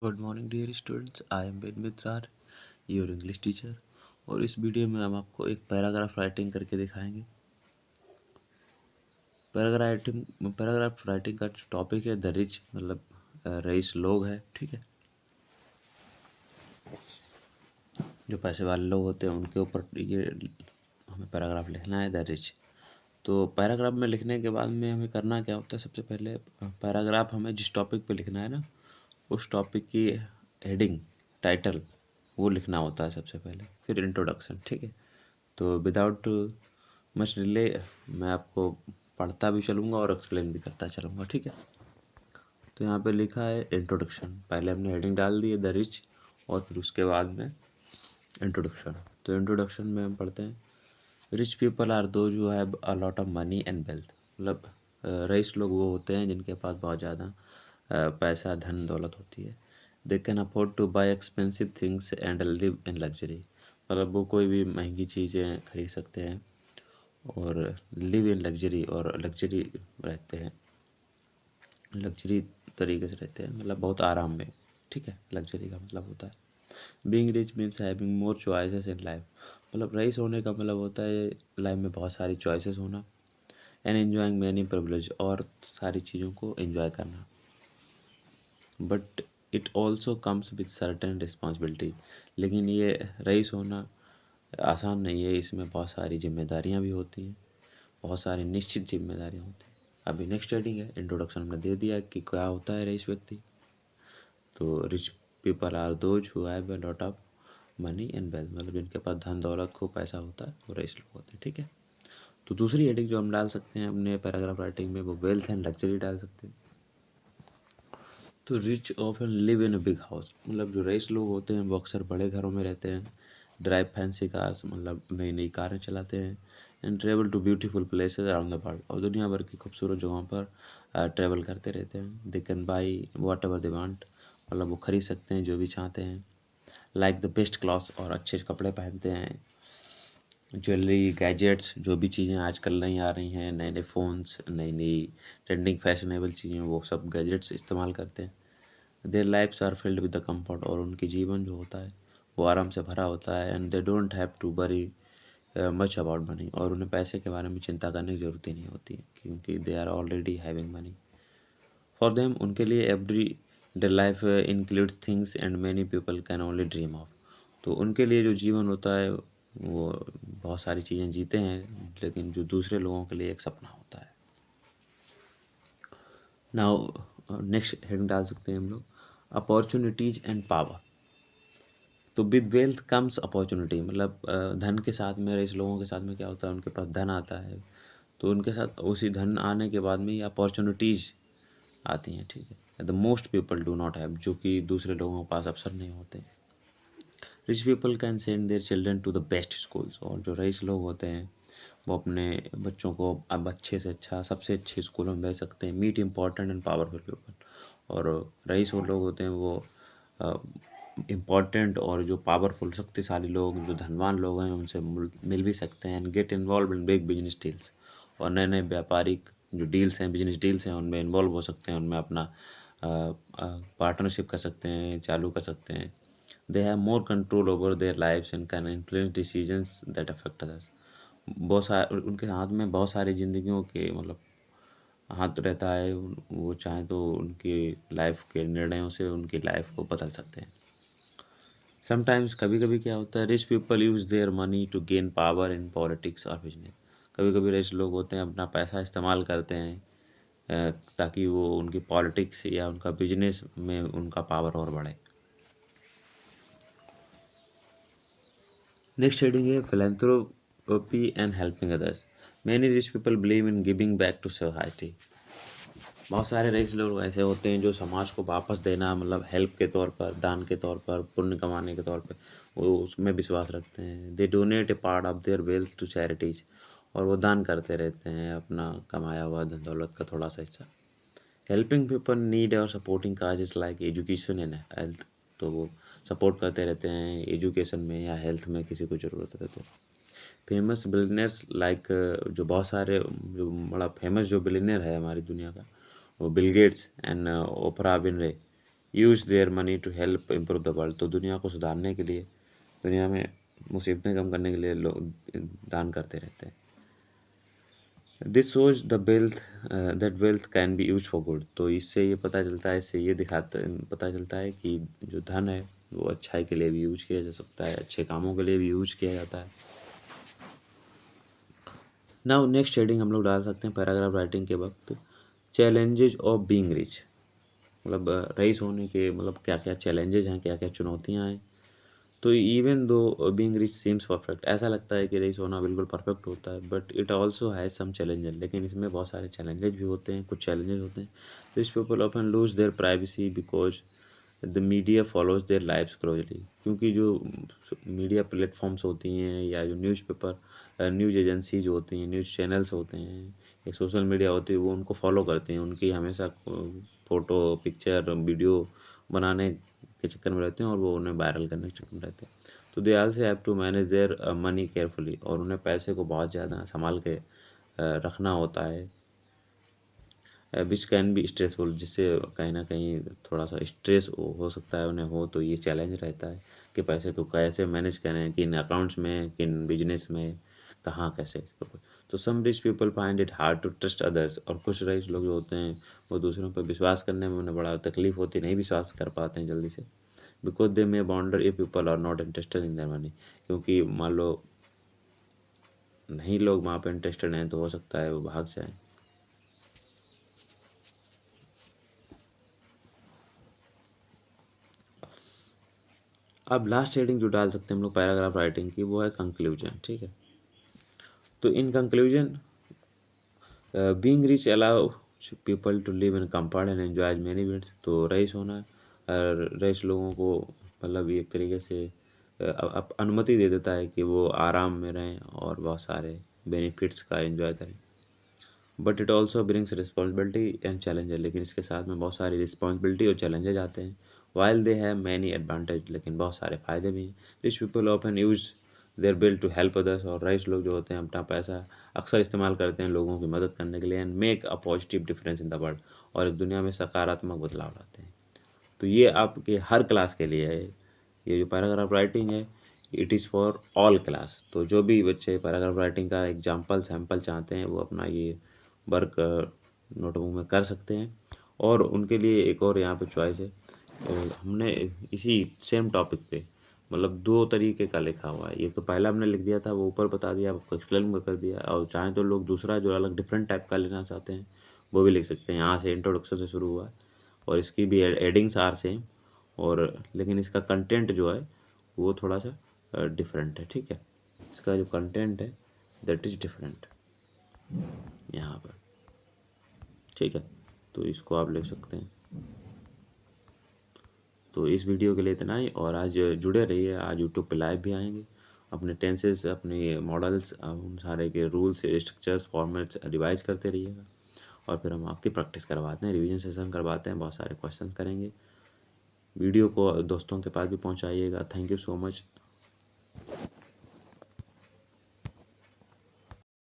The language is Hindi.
Good morning dear students, I am Ved Mitrar, your English teacher. और इस वीडियो में हम आपको एक पैराग्राफ राइटिंग करके दिखाएंगे। पैराग्राफ राइटिंग का टॉपिक है द रिच, मतलब रईस लोग है, ठीक है। जो पैसे वाले लोग होते हैं उनके ऊपर ये हमें पैराग्राफ लिखना है, द रिच। तो पैराग्राफ में लिखने के बाद में हमें करना क्या होता है, सबसे पहले पैराग्राफ हमें जिस टॉपिक पे लिखना है ना, उस टॉपिक की हेडिंग, टाइटल, वो लिखना होता है सबसे पहले, फिर इंट्रोडक्शन, ठीक है। तो विदाउट मच डिले मैं आपको पढ़ता भी चलूँगा और एक्सप्लेन भी करता चलूँगा, ठीक है। तो यहाँ पे लिखा है इंट्रोडक्शन, पहले हमने हेडिंग डाल दी है द रिच, और फिर उसके बाद में इंट्रोडक्शन। तो इंट्रोडक्शन में हम पढ़ते हैं, rich people are those who have a lot of money and wealth. मतलब रईस लोग वो होते हैं जिनके पास बहुत ज़्यादा पैसा, धन दौलत होती है। They can afford two by expensive things and live in luxury. मतलब वो कोई भी महंगी चीज़ें खरीद सकते हैं और लिव इन लग्जरी, और लग्जरी रहते हैं, लग्जरी तरीके से रहते हैं, मतलब बहुत आराम में, ठीक है। लग्जरी का मतलब होता है being rich means having more choices in life. मतलब रईस होने का मतलब होता है लाइफ में बहुत सारी चॉइसेस होना, एंड एन्जॉइंग मैनी प्रिविलेज, और सारी चीज़ों को एंजॉय करना। But it also comes with certain responsibilities. लेकिन ये रईस होना आसान नहीं है, इसमें बहुत सारी जिम्मेदारियाँ भी होती हैं, बहुत सारी निश्चित जिम्मेदारियाँ होती हैं। अभी नेक्स्ट हेडिंग है, इंट्रोडक्शन में दे दिया कि क्या होता है रईस व्यक्ति। तो rich people are those who have a lot of money and wealth, मतलब जिनके पास धन दौलत खूब पैसा होता है वो रईस लोग होते हैं, ठीक है। तो दूसरी हेडिंग जो हम डाल सकते हैं अपने पैराग्राफ राइटिंग में, वो वेल्थ एंड लग्जरी डाल सकते हैं। तो rich often live in a big house, मतलब जो रईस लोग होते हैं वो अक्सर बड़े घरों में रहते हैं। ड्राइव फैंसी कार्स, मतलब नई नई कारें चलाते हैं। And travel to beautiful places around the world, और दुनिया भर की खूबसूरत जगहों पर ट्रेवल करते रहते हैं। They can buy what ever they want, मतलब वो खरीद सकते हैं जो भी चाहते हैं। लाइक द बेस्ट क्लॉथ्स, और अच्छे कपड़े पहनते हैं। ज्वेलरी, गैजेट्स, जो भी चीज़ें आजकल नई आ रही हैं, नए नए फ़ोन्स, नई नई ट्रेंडिंग फैशनेबल चीज़ें, वो सब गैजेट्स इस्तेमाल करते हैं। Their lives are filled with the comfort, और उनकी जीवन जो होता है वो आराम से भरा होता है। And they don't have to worry much about money, और उन्हें पैसे के बारे में चिंता करने की ज़रूरत ही नहीं होती है, क्योंकि they are already having money. For them, उनके लिए every day life include things and many people can only dream of. तो उनके लिए जो जीवन होता है वो बहुत सारी चीज़ें जीते हैं, लेकिन जो दूसरे लोगों के लिए एक सपना होता है। नाउ नेक्स्ट हेडिंग डाल सकते हैं हम लोग, अपॉर्चुनिटीज एंड पावर। तो विद वेल्थ कम्स अपॉर्चुनिटी, मतलब धन के साथ में, इस लोगों के साथ में क्या होता है, उनके पास धन आता है तो उनके साथ उसी धन आने के बाद में ये अपॉर्चुनिटीज़ आती हैं, ठीक है। The most people do not have, जो कि दूसरे लोगों के पास अवसर नहीं होते। Rich people can send their children to the best schools, और जो रईस लोग होते हैं वो अपने बच्चों को अब अच्छे से अच्छा, सबसे अच्छे स्कूलों में भेज सकते हैं। Meet important and powerful people, और रईस वो लोग होते हैं वो इम्पॉर्टेंट और जो पावरफुल, शक्तिशाली लोग, जो धनवान लोग हैं, उनसे मिल भी सकते हैं। And get involve in big business deals, और नए नए व्यापारिक जो डील्स हैं, बिजनेस डील्स हैं, उनमें इन्वॉल्व हो सकते हैं, उनमें अपना पार्टनरशिप कर सकते हैं, चालू कर सकते हैं। They have more control over their lives and can influence decisions that affect others. बहुत सारे उनके हाथ में बहुत सारी ज़िंदगियों के, मतलब हाथ रहता है, वो चाहें तो उनकी लाइफ के निर्णयों से उनकी लाइफ को बदल सकते हैं। समटाइम्स, कभी कभी क्या होता है, rich people use their money to gain power in politics और बिजनेस। कभी कभी रिच लोग होते हैं अपना पैसा इस्तेमाल करते हैं ताकि वो उनकी पॉलिटिक्स या उनका बिजनेस में उनका पावर और बढ़े। नेक्स्ट हेडिंग है philanthropy and helping others. Many rich people believe in giving back to society. बहुत सारे रईस लोग ऐसे होते हैं जो समाज को वापस देना, मतलब हेल्प के तौर पर, दान के तौर पर, पुण्य कमाने के तौर पर, वो उसमें विश्वास रखते हैं। They donate a part of their wealth to charities, और वो दान करते रहते हैं अपना कमाया हुआ धन दौलत का थोड़ा सा हिस्सा। हेल्पिंग पीपल नीड और supporting causes like education and health, तो वो सपोर्ट करते रहते हैं एजुकेशन में या हेल्थ में, किसी को ज़रूरत है तो। फेमस बिलियनर्स लाइक, जो बहुत सारे, जो बड़ा फेमस जो बिलियनर है हमारी दुनिया का, वो Bill Gates and Oprah Winfrey, use their money to help improve the world. तो दुनिया को सुधारने के लिए, दुनिया में मुसीबतें कम करने के लिए लोग दान करते रहते हैं। This shows the wealth that wealth can be use for good. तो इससे ये पता चलता है, इससे ये पता चलता है कि जो धन है वो अच्छाई के लिए भी यूज किया जा सकता है, अच्छे कामों के लिए भी यूज किया जाता है। नाउ नेक्स्ट हेडिंग हम लोग डाल सकते हैं पैराग्राफ राइटिंग के वक्त, चैलेंजेज ऑफ बीइंग रिच। मतलब रईस होने के मतलब क्या क्या चैलेंजेज हैं, क्या क्या चुनौतियाँ हैं। तो even though being rich seems perfect, ऐसा लगता है कि रईस होना बिल्कुल परफेक्ट होता है, but it also has some challenges. लेकिन इसमें बहुत सारे चैलेंजेस भी होते हैं, कुछ चैलेंजेस होते हैं। Rich people often lose their privacy because the media follows their lives closely. क्योंकि जो मीडिया प्लेटफॉर्म्स होती हैं या जो न्यूज़ एजेंसी जो होती हैं, न्यूज़ चैनल्स होते हैं या सोशल मीडिया होती है, वो उनको फॉलो करते हैं, उनकी हमेशा फ़ोटो पिक्चर वीडियो बनाने के चक्कर में रहते हैं और वो उन्हें वायरल करने के चक्कर में रहते हैं। तो they also have to manage their money carefully, और उन्हें पैसे को बहुत ज़्यादा संभाल के रखना होता है, विच कैन बी स्ट्रेसफुल, जिससे कहीं ना कहीं थोड़ा सा स्ट्रेस हो सकता है उन्हें। हो तो ये चैलेंज रहता है कि पैसे को कैसे मैनेज करें, किन अकाउंट्स में, किन बिजनेस में, कहाँ कैसे। तो some rich people find it hard to trust others, और कुछ रिच लोग जो होते हैं वो दूसरों पर विश्वास करने में उन्हें बड़ा तकलीफ होती है, नहीं विश्वास कर पाते हैं जल्दी से। Because they may wonder if people are not interested in their money. क्योंकि मान लो नहीं लोग वहाँ पे इंटरेस्टेड हैं तो हो सकता है वो भाग जाए। अब लास्ट हेडिंग जो डाल सकते हैं हम लोग पैराग्राफ राइटिंग की, वो है कंक्लूजन। ठीक है, तो in conclusion, being rich allow people to live in comfort and enjoy many benefits. तो रईस होना रईस लोगों को मतलब एक तरीके से अनुमति दे देता है कि वो आराम में रहें और बहुत सारे बेनिफिट्स का एंजॉय करें। But it also brings responsibility and challenges. लेकिन इसके साथ में बहुत सारी रिस्पॉन्सिबिलिटी और चैलेंजेस आते हैं। While they have many advantage, लेकिन बहुत सारे फ़ायदे भी हैं। Rich people often use their bill to help others. और राइच लोग जो होते हैं अपना पैसा अक्सर इस्तेमाल करते हैं लोगों की मदद करने के लिए, and make a positive difference in the world. और एक दुनिया में सकारात्मक बदलाव लाते हैं। तो ये आपके हर क्लास के लिए है। ये जो पैराग्राफ राइटिंग है, it is for all class. तो जो भी बच्चे पैराग्राफ राइटिंग का एग्जाम्पल सैम्पल चाहते हैं वो अपना ये वर्क नोटबुक में कर सकते हैं। और उनके लिए एक और यहाँ पे चॉइस है, हमने इसी सेम टॉपिक पे मतलब दो तरीके का लिखा हुआ है। एक तो पहला हमने लिख दिया था, वो ऊपर बता दिया, आपको एक्सप्लेन कर दिया। और चाहें तो लोग दूसरा जो अलग डिफरेंट टाइप का लेना चाहते हैं वो भी लिख सकते हैं। यहाँ से इंट्रोडक्शन से शुरू हुआ है और इसकी भी एडिंग्स आर सेम, और लेकिन इसका कंटेंट जो है वो थोड़ा सा डिफरेंट है। ठीक है, इसका जो कंटेंट है दैट इज़ डिफरेंट यहाँ पर। ठीक है, तो इसको आप लिख सकते हैं। तो इस वीडियो के लिए इतना ही, और आज जुड़े रहिए। आज यूट्यूब पे लाइव भी आएंगे, अपने टेंसेस, अपने मॉडल्स, उन सारे के रूल्स, स्ट्रक्चर्स, फॉर्मेट्स रिवाइज करते रहिएगा। और फिर हम आपकी प्रैक्टिस करवाते हैं, रिवीजन सेशन करवाते हैं, बहुत सारे क्वेश्चन करेंगे। वीडियो को दोस्तों के पास भी पहुंचाइएगा। Thank you so much.